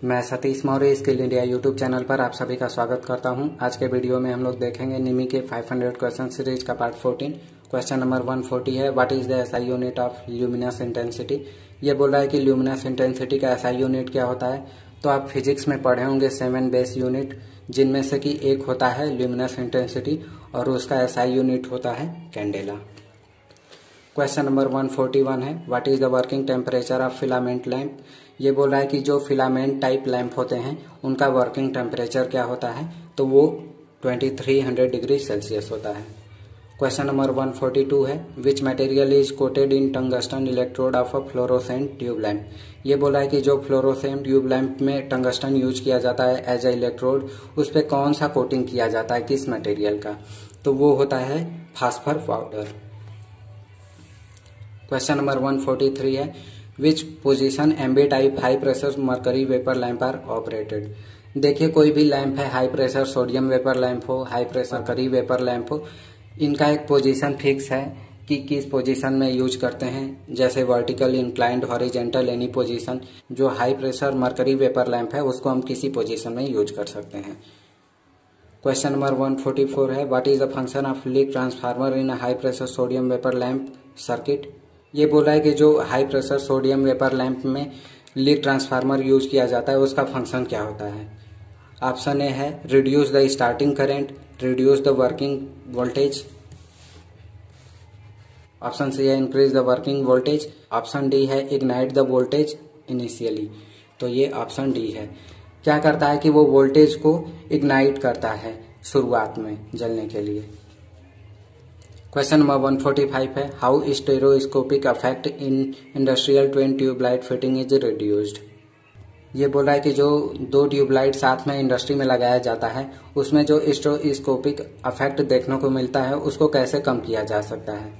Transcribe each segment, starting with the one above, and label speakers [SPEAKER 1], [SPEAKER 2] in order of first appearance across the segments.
[SPEAKER 1] मैं Satish Maurya skill India YouTube channel पर आप सभी का स्वागत करता हूं। आज के वीडियो में हम लोग देखेंगे निमी के 500 क्वेश्चन सीरीज का पार्ट 14। क्वेश्चन नंबर 140 है, what is the SI unit of luminous intensity. ये बोल रहा है कि ल्यूमिनस इंटेंसिटी का एसआई यूनिट क्या होता है। तो आप फिजिक्स में पढ़े होंगे 7 बेस यूनिट, जिनमें से कि एक होता है ल्यूमिनस इंटेंसिटी और उसका एसआई यूनिट होता है कैंडेला। क्वेश्चन नंबर 141 है, what is the working temperature of filament lamp. ये बोल रहा है कि जो फिलामेंट टाइप लैंप होते हैं उनका वर्किंग टेम्परेचर क्या होता है। तो वो 2300 डिग्री सेल्सियस होता है। क्वेश्चन नंबर 142 है, which material is quoted in tungsten electrode of a fluorescent tube lamp. ये बोला है कि जो फ्लोरोसेंट ट्यूब लैंप में टंगस्टन यूज किया जाता है एज ए इलेक्ट्रोड, उस पर कौन सा कोटिंग किया जाता है, किस मटेरियल का। तो वो होता है फास्फर पाउडर। क्वेश्चन नंबर 143 है, which position MB type high pressure mercury vapour lamp are operated. देखिए कोई भी लैंप है, high pressure sodium vapour lamp हो, high pressure mercury vapour lamp हो, इनका एक पोजीशन फिक्स है कि किस पोजीशन में यूज करते हैं। जैसे vertical, inclined, horizontal, any position. जो high pressure mercury vapour lamp है उसको हम किसी पोजीशन में यूज कर सकते हैं। क्वेश्चन नंबर 144 है, what is the function of leak transformer in high pressure sodium vapour lamp circuit. ये बोला है कि जो high pressure sodium vapour lamp में लीक ट्रांसफार्मर यूज किया जाता है उसका फंक्शन क्या होता है। ऑप्शन ए है reduce the starting current, reduce the working voltage. Option C है increase the working voltage. Option D है इग्नाइट द वोल्टेज इनिशियली। तो ये ऑप्शन डी है। क्या करता है कि वो वोल्टेज को इग्नाइट करता है शुरुआत में जलने के लिए। क्वेश्चन नंबर 145 है, how stroboscopic effect in industrial twin tubelight fitting is reduced. ये बोल रहा है कि जो 2 ट्यूबलाइट साथ में इंडस्ट्री में लगाया जाता है उसमें जो स्टेरोस्कोपिक इफेक्ट देखने को मिलता है उसको कैसे कम किया जा सकता है।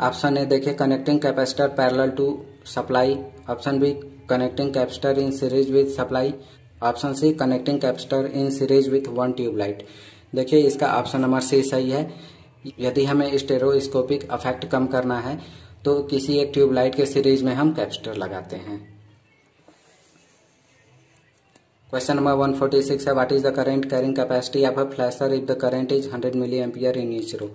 [SPEAKER 1] ऑप्शन ए देखिए connecting capacitor parallel to supply. Option B connecting capacitor in series with supply. Option C connecting capacitor in series with 1 tubelight. देखिए इसका ऑप्शन नंबर सी सही है। यदि हमें स्टेरोस्कोपिक इफेक्ट कम करना है तो किसी एक ट्यूबलाइट के सीरीज में हम कैपेसिटर लगाते हैं। क्वेश्चन नंबर 146 है, what is the current carrying capacity of a flasher if the current is 100 milliampere in each row.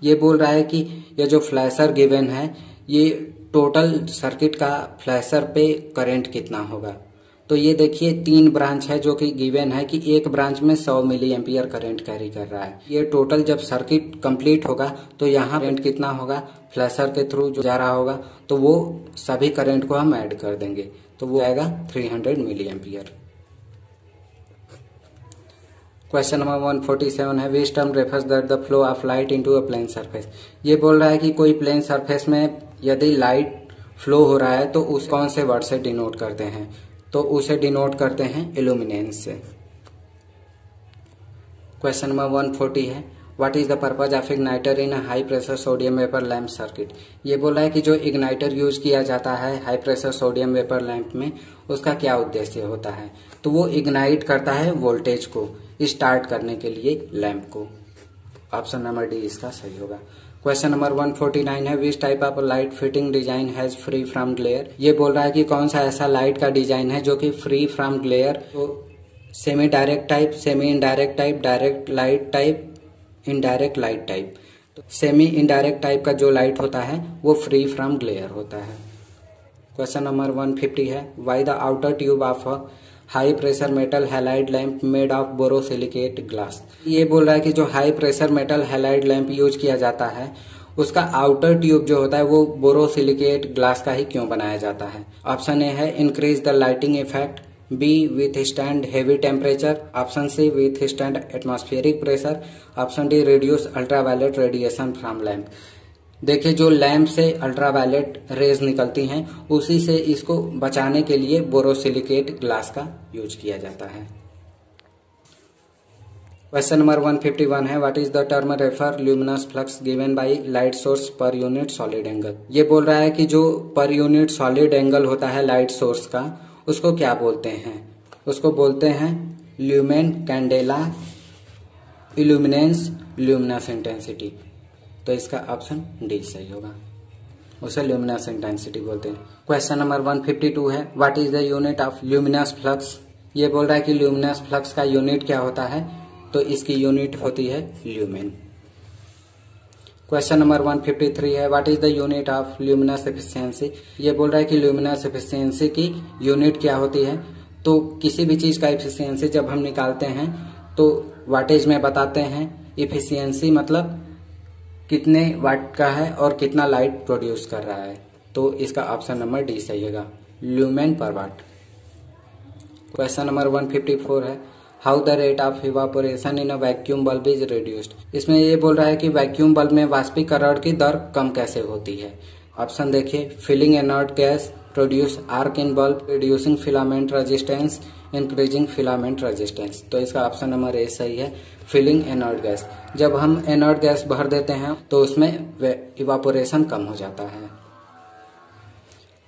[SPEAKER 1] ये बोल रहा है कि ये जो फ्लैशर गिवन है ये टोटल सर्किट का फ्लैशर पे करंट कितना होगा। तो ये देखिए 3 ब्रांच है जो कि गिवन है कि एक ब्रांच में 100 मिली एम्पियर करंट कैरी कर रहा है। ये टोटल जब सर्किट कंप्लीट होगा तो यहाँ करंट कितना होगा फ्लैशर के थ्रू जो जा रहा होगा, तो वो सभी करंट को हम ऐड कर देंगे तो वो आएगा 300 मिली एम्पियर। क्वेश्चन नंबर 147 है, which term refers that the flow of light into a plane surface. ये बोल रहा है कि कोई प्लेन सरफेस में यदि लाइट फ्लो हो रहा है तो उस कौन से वर्ड से डिनोट करते हैं। तो उसे डिनोट करते हैं इल्यूमिनेंस से। क्वेश्चन नंबर 140 है, what is the purpose of igniter in high pressure sodium vapour lamp circuit. ये बोला है कि जो इग्नाइटर यूज किया जाता है high pressure sodium vapour lamp में उसका क्या उद्देश्य होता है। तो वो इग्नाइट करता है वोल्टेज को स्टार्ट करने के लिए लैंप को। ऑप्शन नंबर डी इसका सही होगा। क्वेश्चन नंबर 149 है, which type of light fitting design has free from glare. ये बोल रहा है कि कौन सा ऐसा लाइट का डिजाइन है जो कि फ्री फ्रॉम ग्लेयर। तो semi direct type, semi indirect type, direct light type, indirect light type. तो सेमी इनडायरेक्ट टाइप का जो लाइट होता है वो फ्री फ्रॉम ग्लेयर होता है। क्वेश्चन नंबर 150 है, why the outer tube of a high pressure metal halide lamp made of borosilicate glass. ये बोल रहा है कि जो high pressure metal halide lamp use किया जाता है उसका आउटर ट्यूब जो होता है वो बोरोसिलिकेट ग्लास का ही क्यों बनाया जाता है। ऑप्शन ए है increase the lighting effect, B withstand heavy temperature, option C withstand atmospheric pressure, option D reduce ultraviolet radiation from lamp. देखिए जो लैंप से अल्ट्रावायलेट रेज निकलती हैं उसी से इसको बचाने के लिए बोरोसिलिकेट ग्लास का यूज किया जाता है। क्वेश्चन नंबर 151 है, what is the term refer luminous flux given by light source per unit solid angle. ये बोल रहा है कि जो पर यूनिट सॉलिड एंगल होता है लाइट सोर्स का उसको क्या बोलते हैं। उसको बोलते हैं lumen, candela, illuminance, luminous intensity. तो इसका ऑप्शन डी सही होगा, उसे ल्यूमिनस इंटेंसिटी बोलते हैं। क्वेश्चन नंबर 152 है, what is the unit of luminous flux ये बोल रहा है कि ल्यूमिनस फ्लक्स का यूनिट क्या होता है, तो इसकी यूनिट होती है ल्यूमेन। क्वेश्चन नंबर 153 है, what is the unit of luminous efficiency. ये बोल रहा है कि ल्यूमिनस एफिशिएंसी की यूनिट क्या होती है। तो किसी भी चीज का एफिशिएंसी जब हम निकालते हैं तो वाटेज में बताते हैं। एफिशिएंसी मतलब कितने वाट का है और कितना लाइट प्रोड्यूस कर रहा है, तो इसका ऑप्शन नंबर डी सही होगा, ल्यूमेन पर वाट। क्वेश्चन नंबर 154 है, how the rate of evaporation in a vacuum bulb is reduced. इसमें ये बोल रहा है कि वैक्यूम बल्ब में वाष्पीकरण की दर कम कैसे होती है। ऑप्शन देखिए, filling inert gas, produce arc in bulb, reducing filament resistance, increasing filament resistance. तो इसका ऑप्शन नंबर ए सही है, फिलिंग इनर्ट गैस। जब हम इनर्ट गैस भर देते हैं तो उसमें इवापोरेशन कम हो जाता है।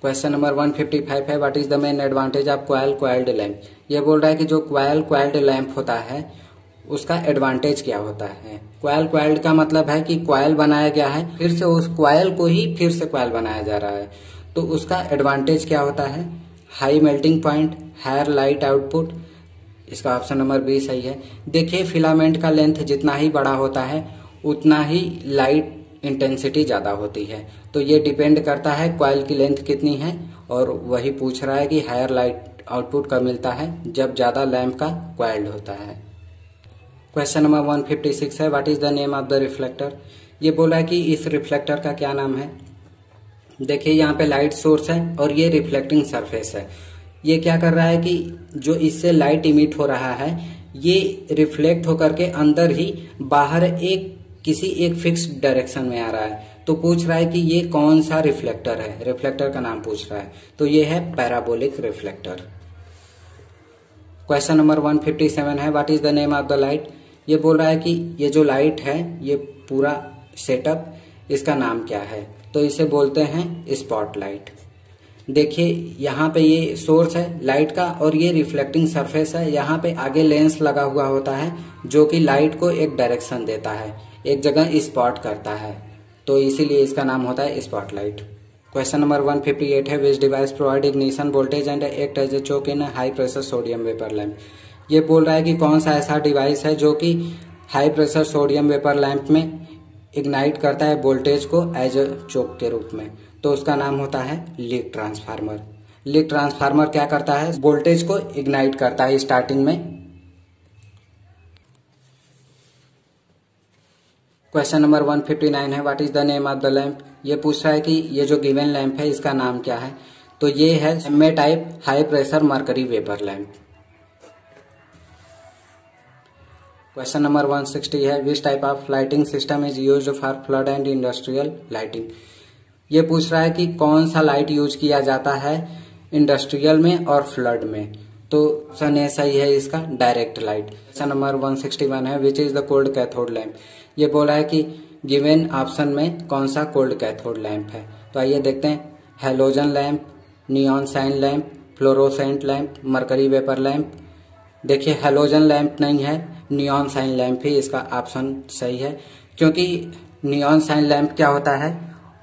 [SPEAKER 1] क्वेश्चन नंबर 155 है, what is the main advantage of coiled lamp. ये बोल रहा है कि जो क्वाइल्ड लैंप होता है उसका एडवांटेज क्या होता है। क्वाइल्ड का मतलब है कि क्वाइल बनाया गया है, फिर से उस क्वाइल को ही फिर से क्वाइल बनाया जा रहा है, तो उसका एडवांटेज क्या होता है, high melting point, higher light output. इसका ऑप्शन नंबर बी सही है। देखिए, फिलामेंट का लेंथ जितना ही बड़ा होता है उतना ही लाइट इंटेंसिटी ज्यादा होती है, तो ये डिपेंड करता है क्वाइल की लेंथ कितनी है, और वही पूछ रहा है कि हायर लाइट आउटपुट कब मिलता है, जब ज्यादा लैंप का क्वाइल्ड होता है। क्वेश्चन नंबर 156 है, what is the name of the reflector. ये बोला है कि इस रिफ्लेक्टर का क्या नाम है। देखिए, यहाँ पे लाइट सोर्स है और ये रिफ्लेक्टिंग सरफेस है। ये क्या कर रहा है कि जो इससे लाइट इमिट हो रहा है ये रिफ्लेक्ट होकर के अंदर ही बाहर किसी एक फिक्स डायरेक्शन में आ रहा है। तो पूछ रहा है कि ये कौन सा रिफ्लेक्टर है, रिफ्लेक्टर का नाम पूछ रहा है, तो ये है पैराबोलिक रिफ्लेक्टर। क्वेश्चन नंबर 157 है, what is the name of the light. ये बोल रहा है कि ये जो लाइट है, ये पूरा सेटअप, इसका नाम क्या है, तो इसे बोलते हैं स्पॉटलाइट। देखिए, यहाँ पे ये सोर्स है लाइट का और ये रिफ्लेक्टिंग सरफेस है। यहाँ पे आगे लेंस लगा हुआ होता है जो कि लाइट को एक डायरेक्शन देता है, एक जगह स्पॉट करता है, तो इसीलिए इसका नाम होता है स्पॉटलाइट। क्वेश्चन नंबर 158 है, which device provide ignition voltage and act as a choke in high pressure sodium vapour lamp. ये बोल रहा है कि कौन सा ऐसा डिवाइस है जो कि high pressure sodium vapour lamp में इग्नाइट करता है वोल्टेज को एज ए चोक के रूप में, तो उसका नाम होता है लीक ट्रांसफार्मर। लीक ट्रांसफार्मर क्या करता है, वोल्टेज को इग्नाइट करता है स्टार्टिंग में। क्वेश्चन नंबर 159 है, what is the name of the lamp. ये पूछ रहा है कि ये जो गिवन लैंप है इसका नाम क्या है, तो ये है MA type high pressure mercury vapour lamp. Question number 160 है, which type of lighting system is used for flood and industrial lighting. ये पूछ रहा है कि कौन सा लाइट यूज किया जाता है इंडस्ट्रियल में और फ्लड में, तो ऑप्शन ए सही है इसका, डायरेक्ट लाइट। क्वेश्चन नंबर 161 है, which is the cold cathode lamp. ये बोला है कि गिवन ऑप्शन में कौन सा कोल्ड कैथोड लैंप है, तो आइए देखते हैं, halogen lamp, neon sign lamp, fluorescent lamp, mercury vapour lamp. देखिए, हेलोजन लैंप नहीं है, नियॉन साइन लैंप ही इसका ऑप्शन सही है, क्योंकि नियॉन साइन लैंप क्या होता है,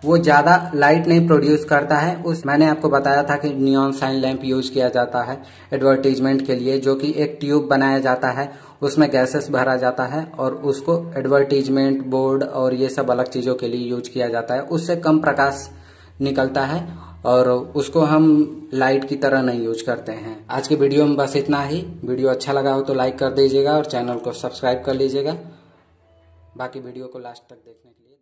[SPEAKER 1] वो ज्यादा लाइट नहीं प्रोड्यूस करता है। मैंने आपको बताया था कि नियॉन साइन लैंप यूज किया जाता है एडवर्टीजमेंट के लिए, जो कि एक ट्यूब बनाया जाता है, उसमें गैसेस भरा जाता है और उसको एडवर्टीजमेंट बोर्ड और ये सब अलग चीजों के लिए यूज किया जाता है। उससे कम प्रकाश निकलता है और उसको हम लाइट की तरह नहीं यूज करते हैं। आज की वीडियो में बस इतना ही। वीडियो अच्छा लगा हो तो लाइक कर दीजिएगा और चैनल को सब्सक्राइब कर लीजिएगा। बाकी वीडियो को लास्ट तक देखने के लिए